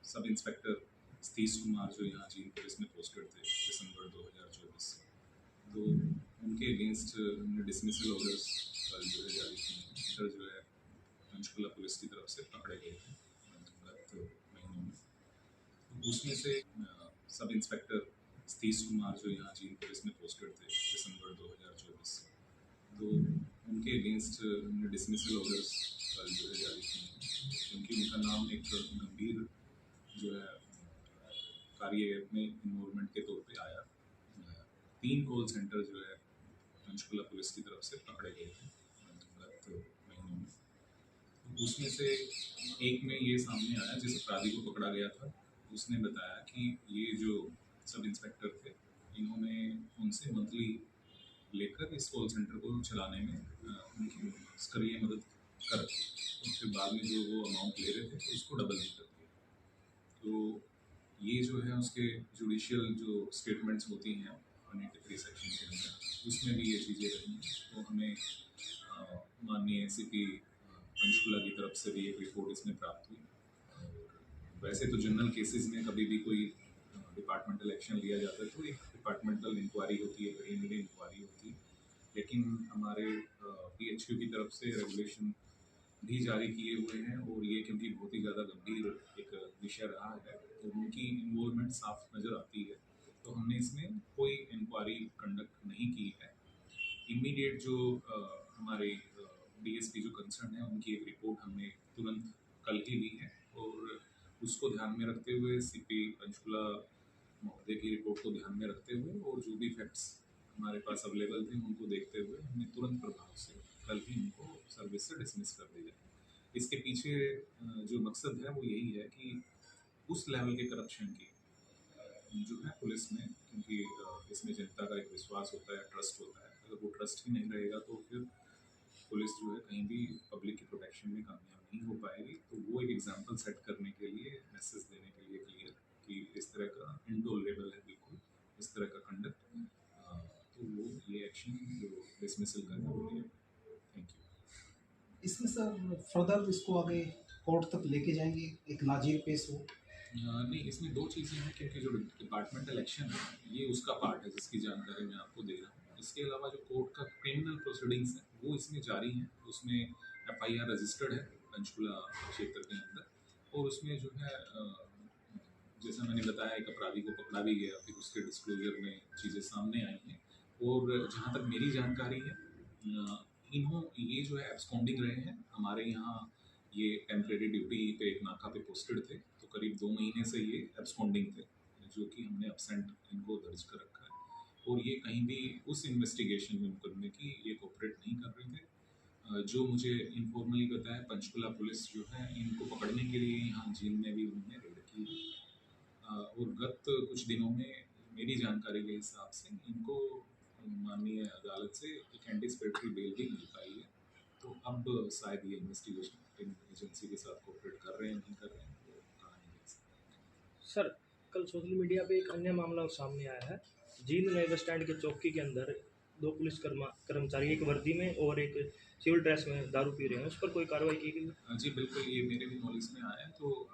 Sub inspector Satish Kumar जो यहाँ Jind police में पोस्टेड थे दिसंबर 2024 से, तो उनके अगेंस्ट हमने डिसमिसल ऑर्डर्स जो है जारी किए। सर जो है पंचकुला पुलिस की तरफ से पकड़े गए थे गत महीनों में। तो उसमें से सब इंस्पेक्टर सतीश कुमार जो यहाँ जींद पुलिस में पोस्टेड थे दिसंबर 2024 से, तो उनके अगेंस्ट हमने डिसमिसल ऑर्डर्स जो है जारी किए, क्योंकि उनका नाम एक गंभीर जो है कार्य में इन्वॉल्वमेंट के तौर पे आया। 3 कॉल सेंटर जो है पंचकुला पुलिस की तरफ से पकड़े गए थे गत महीनों में। तो उसमें से एक में ये सामने आया, जिस अपराधी को पकड़ा गया था उसने बताया कि ये जो सब इंस्पेक्टर थे इन्होंने उनसे मंथली लेकर इस कॉल सेंटर को चलाने में उनकी सक्रिय मदद कर रखी, और फिर बाद में जो वो अमाउंट ले रहे थे उसको डबल ही कर दिया। तो ये जो है उसके जुडिशियल जो स्टेटमेंट्स होती हैं 183 सेक्शन के अंदर, उसमें भी ये चीज़ें रही हैं। तो हमें माननीय ACP पंचकुला की तरफ से भी एक रिपोर्ट इसमें प्राप्त हुई। और वैसे तो जनरल केसेस में कभी भी कोई डिपार्टमेंटल एक्शन लिया जाता है तो एक डिपार्टमेंटल इंक्वायरी होती है, प्रिलिमिनरी इंक्वायरी होती है, लेकिन हमारे PHQ की तरफ से रेगुलेशन भी जारी किए हुए हैं, और ये क्योंकि बहुत ही ज़्यादा गंभीर एक विषय रहा है तो उनकी इन्वॉल्वमेंट साफ नज़र आती है, तो हमने इसमें कोई इंक्वायरी कंडक्ट नहीं की है। इमीडिएट जो हमारे DSP जो कंसर्न है उनकी एक रिपोर्ट हमने तुरंत कल ही ली है, और उसको ध्यान में रखते हुए CP पंचकुला महोदय की रिपोर्ट को ध्यान में रखते हुए और जो भी फैक्ट्स हमारे पास अवेलेबल थे उनको देखते हुए हमने तुरंत प्रभाव से कल ही उनको सर्विस से डिसमिस कर दिया। इसके पीछे जो मकसद है वो यही है कि उस लेवल के करप्शन की जो है पुलिस में, क्योंकि इसमें जनता का एक विश्वास होता है, ट्रस्ट होता है, अगर वो ट्रस्ट ही नहीं रहेगा तो फिर पुलिस जो है कहीं भी पब्लिक की प्रोटेक्शन में कामयाब नहीं हो पाएगी। तो वो एक एग्जाम्पल सेट करने के लिए, मैसेज देने के लिए क्लियर कि इस तरह का इनटॉलरेबल है बिल्कुल इस तरह का कंडक्ट, तो वो ये एक्शन जो डिसमिसल का है वो लिया। Thank you. इसमें सर फर्दर इसको आगे कोर्ट तक लेके जाएंगे, एक नाजिर पेश हो? नहीं, इसमें 2 चीज़ें हैं, क्योंकि जो डिपार्टमेंटल एक्शन है ये उसका पार्ट है जिसकी जानकारी मैं आपको दे रहा हूँ। इसके अलावा जो कोर्ट का क्रिमिनल प्रोसीडिंग्स है वो इसमें जारी हैं। उसमें FIR रजिस्टर्ड है पंचकुला क्षेत्र के अंदर, और उसमें जो है जैसा मैंने बताया एक अपराधी को पकड़ा भी गया, फिर उसके डिस्क्लोजर में चीज़ें सामने आई हैं। और जहाँ तक मेरी जानकारी है ये जो है एब्सकॉन्डिंग रहे हैं हमारे यहाँ। ये टेम्परेरी ड्यूटी पे एक नाका पे पोस्टेड थे, तो करीब 2 महीने से ये एब्सकॉन्डिंग थे, जो कि हमने एब्सेंट इनको दर्ज कर रखा है, और ये कहीं भी उस इन्वेस्टिगेशन में मुकदमे की ये कोऑपरेट नहीं कर रहे थे। जो मुझे इनफॉर्मली पता है पंचकुला पुलिस जो है इनको पकड़ने के लिए यहाँ जींद में भी उन्होंने रेड की है। और गत कुछ दिनों में मेरी जानकारी के हिसाब से इनको माननीय अदालत से एक एंटीसिपेटरी बेल भी मिल पाई है। तो अब शायद ये इन्वेस्टिगेशन एजेंसी के साथ कोऑपरेट कर रहे हैं नहीं कर रहे हैं तो कहा नहीं जा सकता। सर, कल सोशल मीडिया पे एक अन्य मामला सामने आया है। जींद नए बस स्टैंड के चौकी के अंदर 2 पुलिस कर्मचारी एक वर्दी में और एक सिविल ड्रेस में दारू पी रहे हैं, उस पर कोई कार्रवाई की गई? जी बिल्कुल, ये मेरे भी नॉलेज में आया है। तो